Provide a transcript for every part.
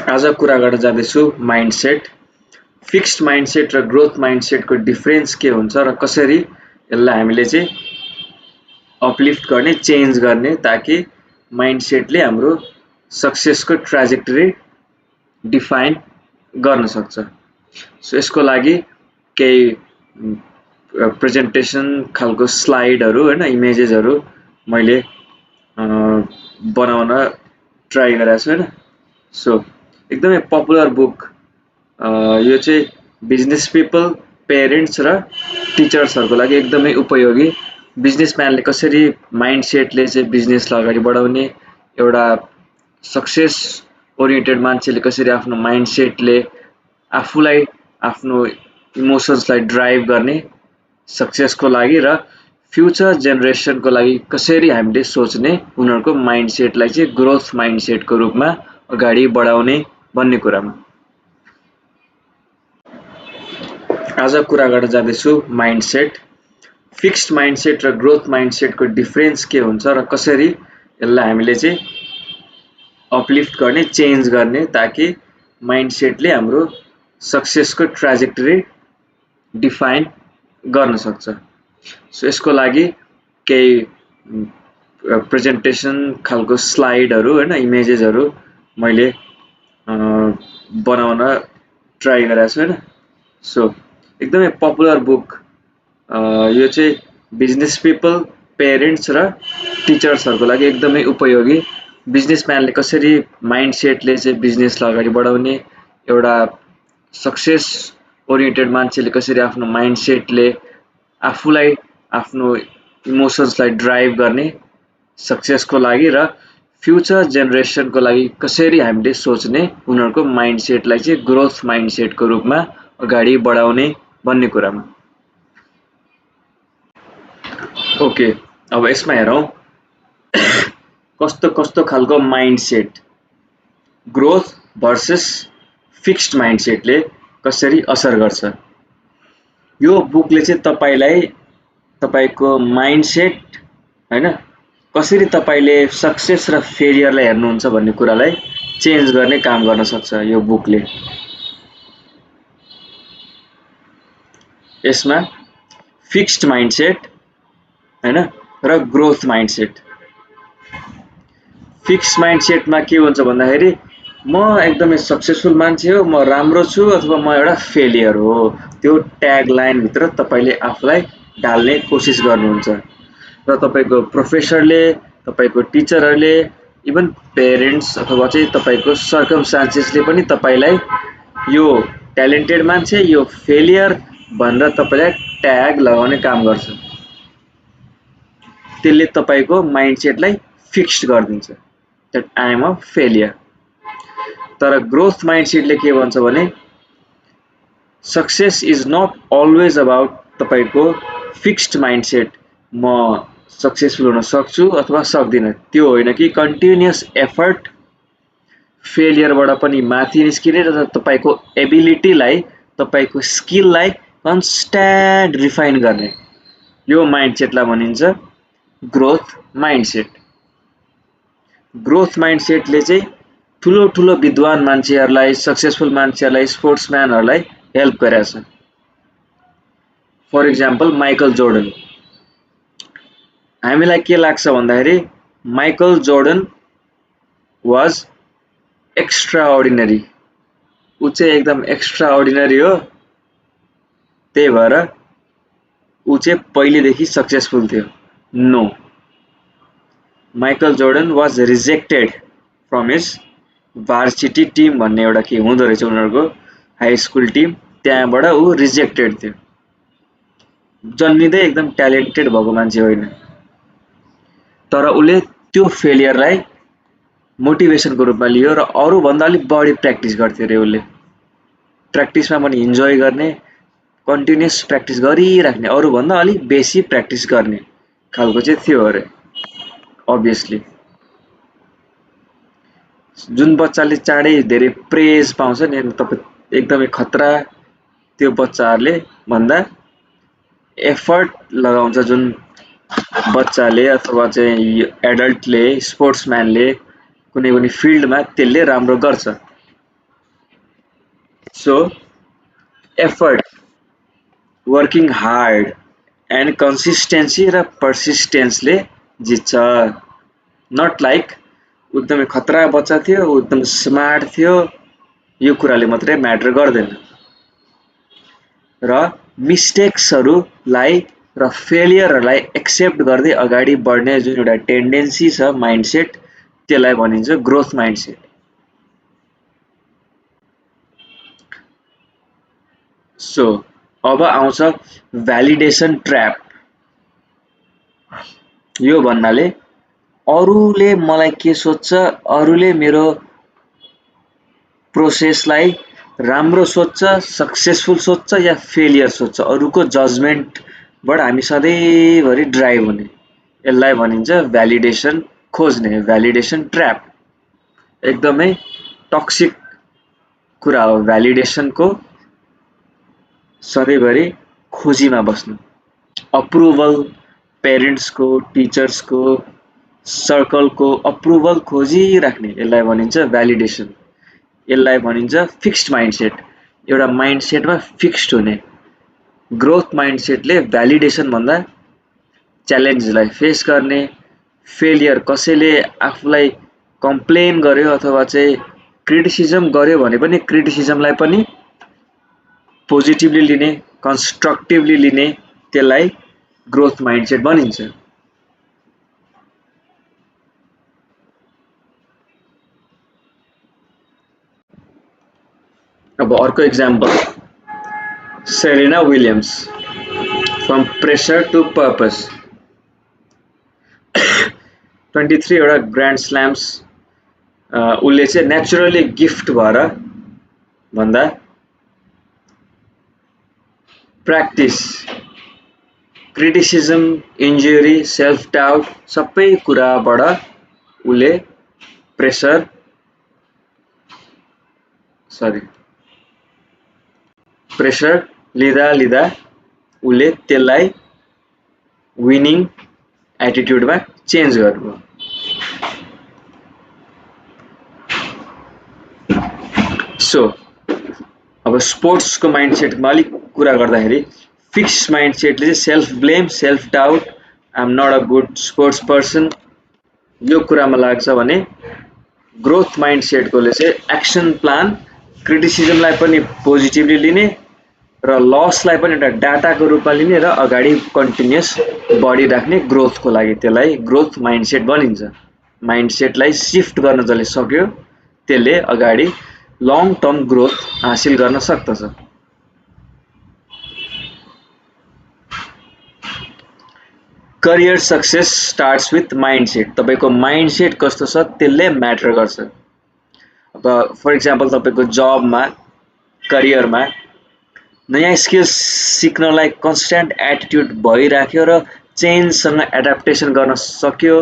आज कुरा गर्न जाँदैछु माइन्डसेट। फिक्स्ड माइन्डसेट र ग्रोथ माइन्डसेटको डिफरेन्स के हुन्छ र कसरी यसलाई हामीले चाहिँ अपलिफ्ट गर्ने, चेन्ज गर्ने ताकि माइन्डसेटले हाम्रो सक्सेसको ट्र्याजेक्टरी डिफाइन गर्न सक्छ। सो यसको लागि केही प्रेजेन्टेसन खालको स्लाइडहरू हैन, इमेजेसहरू मैले बनाउन ट्राई गरेको छु हैन। सो एकदमै पपुलर बुक यो चाहिँ बिजनेस पिपल, पेरेन्ट्स र टिचर्सहरूको लागि एकदमै उपयोगी। बिजनेसम्यानले कसरी माइन्डसेटले चाहिँ बिजनेसलाई अगाडि बढाउने, एउटा सक्सेस ओरिएन्टेड मान्छेले कसरी आफ्नो माइन्डसेटले आफूलाई आफ्नो इमोसन्सलाई ड्राइभ गर्ने सक्सेसको लागि र फ्युचर जेनेरेसनको लागि कसरी हामीले सोच्ने उनीहरूको माइन्डसेटलाई चाहिँ ग्रोथ माइन्डसेटको रूपमा अगाडि बढाउने भन्ने कुरामा आज कुरा गर्न जाँदैछु माइन्डसेट। फिक्स्ड माइन्डसेट र ग्रोथ माइन्डसेटको डिफरेन्स के हुन्छ र कसरी यसलाई हामीले चाहिँ अपलिफ्ट गर्ने, चेन्ज गर्ने ताकि माइन्डसेटले हाम्रो सक्सेसको ट्र्याजेक्टरी डिफाइन गर्न सक्छ। सो यसको लागि केही प्रेजेन्टेसन खालको स्लाइडहरू हैन, इमेजेसहरू मैले बनाउन ट्राई गरेको छु हैन। सो एकदमै पपुलर बुक यो चाहिँ बिजनेस पिपल, पेरेन्ट्स र टिचर्सहरूको लागि एकदमै उपयोगी। बिजनेसम्यानले कसरी माइन्डसेटले चाहिँ बिजनेसलाई अगाडि बढाउने, एउटा सक्सेस ओरिएन्टेड मान्छेले कसरी आफ्नो माइन्डसेटले आफूलाई आफ्नो इमोसन्सलाई ड्राइभ गर्ने सक्सेसको लागि र फ्युचर जेनेरेसनको लागि कसरी हामीले सोच्ने उनीहरूको माइन्डसेटलाई चाहिँ ग्रोथ माइन्डसेटको रूपमा अगाडि बढाउने भन्ने कुरामा ओके। अब यसमा हेरौँ कस्तो कस्तो खालको माइन्डसेट ग्रोथ भर्सेस फिक्स्ड माइन्डसेटले कसरी असर गर्छ। यो बुकले चाहिँ तपाईलाई तपाईको माइन्डसेट हैन, कसरी तपाईले सक्सेस र फेलियरलाई हेर्नुहुन्छ भन्ने कुरालाई चेन्ज गर्ने काम गर्न सक्छ यो बुकले। यसमा फिक्स्ड माइन्डसेट हैन र ग्रोथ माइन्डसेट। फिक्स्ड माइन्डसेटमा के हुन्छ भन्दाखेरि म एकदमै सक्सेसफुल मान्छे हो, म राम्रो छु अथवा म एउटा फेलियर हो, त्यो ट्याग लाइन भित्र तपाईले आफूलाई ढाल्ने कोसिस गर्नुहुन्छ र तपाईको प्रोफेसरले, तपाईको टिचरहरूले, इभन पेरेन्ट्स अथवा चाहिँ तपाईको सर्कमस्टान्सेसले पनि तपाईलाई यो ट्यालेन्टेड मान्छे, यो फेलियर भनेर तपाईलाई ट्याग लगाउने काम गर्छ। त्यसले तपाईको माइन्डसेटलाई फिक्स्ड गरिदिन्छ that I am a failure। तर ग्रोथ माइन्डसेटले के भन्छ भने success is not always about तपाईको फिक्स्ड माइन्डसेट, म सक्सेसफुल हुन सक्छु अथवा सक्दिनँ, त्यो होइन कि कन्टिन्युअस एफर्ट फेलियरबाट पनि माथि निस्किने र तपाईको एबिलिटीलाई, तपाईको स्किललाई कन्स्ट्यान्ट रिफाइन गर्ने, यो माइन्डसेटलाई भनिन्छ ग्रोथ माइन्डसेट। ग्रोथ माइन्डसेटले चाहिँ ठुलो ठुलो विद्वान मान्छेहरूलाई, सक्सेसफुल मान्छेहरूलाई, स्पोर्ट्सम्यानहरूलाई हेल्प गरेको छ। For example Michael Jordan. हामीलाई के लाग्छ भन्दाखेरि Michael Jordan was extraordinary, ऊ चाहिँ एकदम एक्स्ट्रा अर्डिनरी हो, त्यही भएर ऊ चाहिँ पहिलेदेखि सक्सेसफुल थियो। No, Michael Jordan was rejected from his varsity team भन्ने एउटा के हुँदो रहेछ उनीहरूको हाई स्कुल टिम, त्यहाँबाट ऊ रिजेक्टेड थियो। जन्मिँदै एकदम ट्यालेन्टेड भएको मान्छे होइन, तर उसले त्यो फेलियरलाई मोटिभेसनको रूपमा लियो र अरूभन्दा अलिक बढी प्र्याक्टिस गर्थ्यो अरे। उसले प्र्याक्टिसमा पनि इन्जोय गर्ने, कन्टिन्युअस प्र्याक्टिस गरिराख्ने, अरूभन्दा अलिक बेसी प्र्याक्टिस गर्ने खालको चाहिँ थियो अरे। अभियसली जुन बच्चाले चाँडै धेरै प्रेज पाउँछ नि, तपाईँ एकदमै खतरा त्यो बच्चाहरूले भन्दा एफर्ट लगाउँछ जुन बच्चाले अथवा चाहिँ एडल्टले, स्पोर्ट्सम्यानले कुनै पनि फिल्डमा त्यसले राम्रो गर्छ। So effort, working hard and consistency र पर्सिस्टेन्सले जित्छ। नट लाइक ऊ एकदमै खतरा बच्चा थियो, ऊ एकदम स्मार्ट थियो, यो कुराले मात्रै म्याटर गर्दैन। र मिस्टेक्सहरूलाई र फेलियरहरूलाई एक्सेप्ट गर्दै अगाडि बढ्ने जुन एउटा टेन्डेन्सी छ माइन्डसेट, त्यसलाई भनिन्छ ग्रोथ माइन्डसेट। सो अब आउँछ भ्यालिडेसन ट्र्याप। यो भन्नाले अरूले मलाई के सोच्छ, अरूले मेरो प्रोसेसलाई राम्रो सोच्छ, सक्सेसफुल सोच्छ या फेलियर सोच्छ, अरूको जजमेन्टबाट हामी सधैँभरि ड्राइभ हुने, यसलाई भनिन्छ भ्यालिडेसन खोज्ने, भ्यालिडेसन ट्र्याप। एकदमै टक्सिक कुरा हो भ्यालिडेसनको सधैँभरि खोजीमा बस्नु। अप्रुभल, पेरेन्ट्सको, टिचर्सको, सर्कलको अप्रुभल खोजिराख्ने, यसलाई भनिन्छ भ्यालिडेसन। यसलाई भनिन्छ फिक्स्ड माइन्डसेट, एउटा माइन्डसेटमा फिक्स्ड हुने। ग्रोथ माइन्डसेटले भ्यालिडेसन भन्दा च्यालेन्जलाई फेस गर्ने, फेलियर कसैले आफूलाई कम्प्लेन गर्यो अथवा चाहिँ क्रिटिसिजम गर्यो भने पनि क्रिटिसिजमलाई पनि पोजिटिभली लिने, कन्स्ट्रक्टिभली लिने, त्यसलाई ग्रोथ माइन्डसेट भनिन्छ। अब अर्को example, Serena Williams, from pressure to purpose. 23 वटा ग्रान्ड स्ल्याम्स उसले चाहिँ नेचुरली गिफ्ट भएर भन्दा practice, criticism, injury, self doubt सबै कुराबाट उसले प्रेसर लिँदा लिँदा उसले त्यसलाई विनिङ एटिट्युडमा चेन्ज गर्नुभयो। सो अब स्पोर्ट्सको माइन्डसेटमा अलिक कुरा गर्दाखेरि फिक्स माइन्डसेटले चाहिँ self blame, self doubt, I am not a good sports person यो कुरामा लाग्छ भने ग्रोथ माइन्डसेटकोले चाहिँ एक्सन प्लान, क्रिटिसिजमलाई पनि पोजिटिभली लिने र लसलाई पनि एउटा डाटाको रूपमा लिने र अगाडि कन्टिन्युस बढिराख्ने ग्रोथको लागि, त्यसलाई ग्रोथ माइन्डसेट भनिन्छ। माइन्डसेटलाई सिफ्ट गर्न जसले सक्यो त्यसले अगाडि लङ टर्म ग्रोथ हासिल गर्न सक्दछ। Career success starts with mindset. तपाईको माइन्डसेट कस्तो छ त्यसले म्याटर गर्छ। अब फर इक्जाम्पल तपाईको जबमा, करियरमा नयाँ स्किल्स सिक्नलाई कन्स्ट्यान्ट एटिट्युड भइराख्यो र चेन्जसँग एडाप्टेसन गर्न सक्यो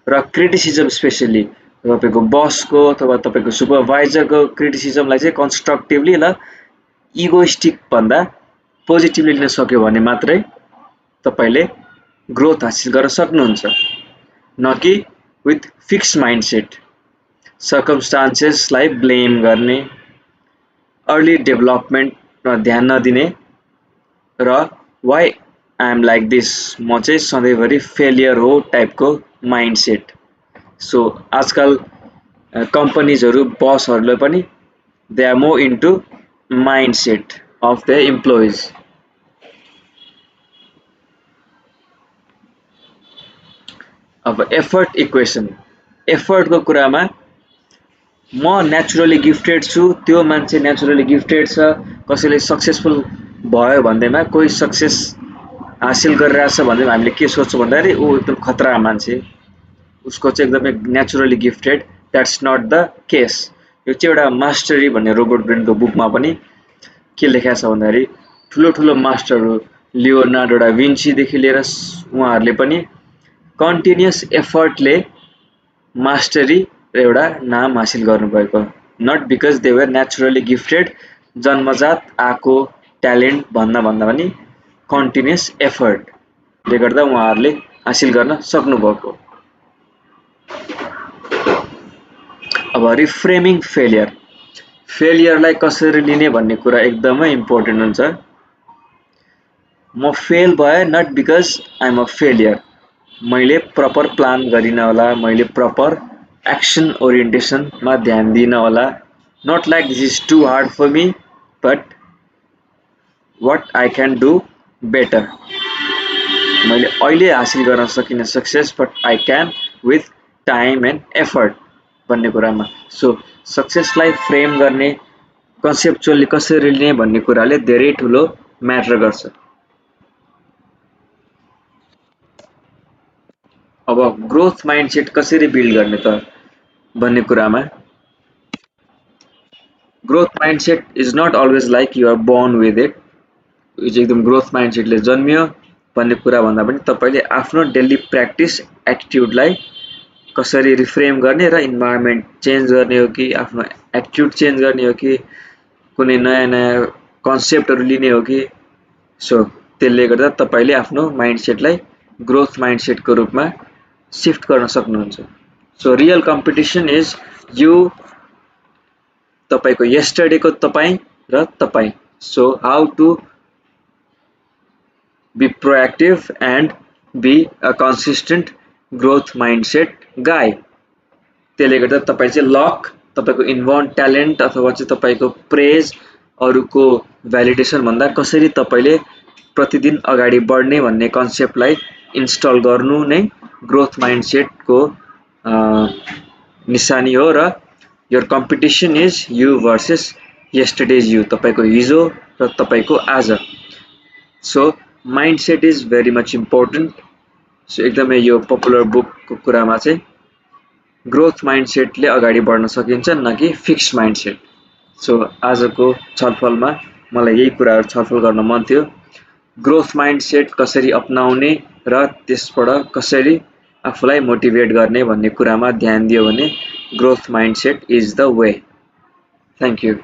र क्रिटिसिजम स्पेसली तपाईको बसको अथवा तपाईको सुपरभाइजरको क्रिटिसिजमलाई चाहिँ कन्स्ट्रक्टिभली ल इगोइस्टिक भन्दा पोजिटिभली लिन सक्यो भने मात्रै तपाईले ग्रोथ हासिल गर्न सक्नुहुन्छ, न कि विथ फिक्स माइन्डसेट, सर्कमस्टान्सेसलाई ब्लेम गर्ने, अर्ली डेभलपमेन्टमा ध्यान नदिने र why I am like this, म चाहिँ सधैँभरि फेलियर हो टाइपको माइन्डसेट। सो आजकल कम्पनीजहरू, बसहरूले पनि they are more into mindset of the employees. अब एफर्ट इक्वेसन, एफर्टको कुरामा म नेचुरली गिफ्टेड छु, त्यो मान्छे नेचुरली गिफ्टेड छ, कसैले सक्सेसफुल भयो भन्दैमा, कोही सक्सेस हासिल गरिरहेछ भन्दैमा हामीले के सोच्छौँ भन्दाखेरि ऊ एकदम खतरा मान्छे, उसको चाहिँ एकदमै naturally gifted. That's not the case. यो चाहिँ एउटा मास्टरी भन्ने रोबर्ट ब्रेनको बुकमा पनि के लेखेको छ भन्दाखेरि ठुलो ठुलो मास्टरहरू लियोनार्डो डा विन्सीदेखि लिएर उहाँहरूले पनि कन्टिन्युस एफर्टले मास्टरी र एउटा नाम हासिल गर्नुभएको, not because they were naturally gifted, जन्मजात आएको ट्यालेन्ट भन्दा पनि कन्टिन्युस एफर्टले गर्दा उहाँहरूले हासिल गर्न सक्नुभएको। अब रिफ्रेमिङ फेलियर, फेलियरलाई कसरी लिने भन्ने कुरा एकदमै इम्पोर्टेन्ट हुन्छ। म फेल भएँ not because I am a failure, मैले प्रपर प्लान गरिनँ होला, मैले प्रपर एक्सन ओरिएन्टेसनमा ध्यान दिइनँ होला। Not like this is too hard for me, but what I can do better. मैले अहिले हासिल गर्न सकिनँ success, but I can with time and effort भन्ने कुरामा। सो सक्सेसलाई फ्रेम गर्ने, कन्सेप्चुअली कसरी लिने भन्ने कुराले धेरै ठुलो म्याटर गर्छ। अब ग्रोथ माइन्डसेट कसरी बिल्ड गर्ने त भन्ने कुरामा, growth mindset is not always like you are born with it. यो चाहिँ एकदम ग्रोथ माइन्डसेटले जन्मियो भन्ने कुरा भन्दा पनि तपाईँले आफ्नो डेली प्र्याक्टिस एटिट्युडलाई कसरी रिफ्रेम गर्ने र इन्भाइरोमेन्ट चेन्ज गर्ने हो कि आफ्नो एटिट्युड चेन्ज गर्ने हो कि कुनै नयाँ नयाँ कन्सेप्टहरू लिने हो कि। सो त्यसले गर्दा तपाईँले आफ्नो माइन्डसेटलाई ग्रोथ माइन्डसेटको रूपमा सिफ्ट गर्न सक्नुहुन्छ। So real competition is you, तपाईँको yesterday-को तपाईँ र तपाईँ। So how to be proactive and be a consistent growth mindset guy. त्यसले गर्दा तपाईँ चाहिँ लक, तपाईँको इन्बोर्न ट्यालेन्ट अथवा चाहिँ तपाईँको प्रेज, अरूको भ्यालिडेसन भन्दा कसरी तपाईँले प्रतिदिन अगाडि बढ्ने भन्ने कन्सेप्टलाई इन्स्टल गर्नु नै ग्रोथ माइन्डसेटको निशानी हो। र your competition is you versus yesterday you, तपाईँको हिजो र तपाईँको आज। So mindset is very much important. So एकदमै यो पपुलर बुकको कुरामा चाहिँ ग्रोथ माइन्डसेटले अगाडि बढ्न सकिन्छ, न कि फिक्स माइन्डसेट। सो आजको छलफलमा मलाई यही कुराहरू छलफल गर्न मन थियो। ग्रोथ माइन्डसेट कसरी अपनाउने र त्यसबाट कसरी आफूलाई मोटिभेट गर्ने भन्ने कुरामा ध्यान दियो भने growth mindset is the way. Thank you.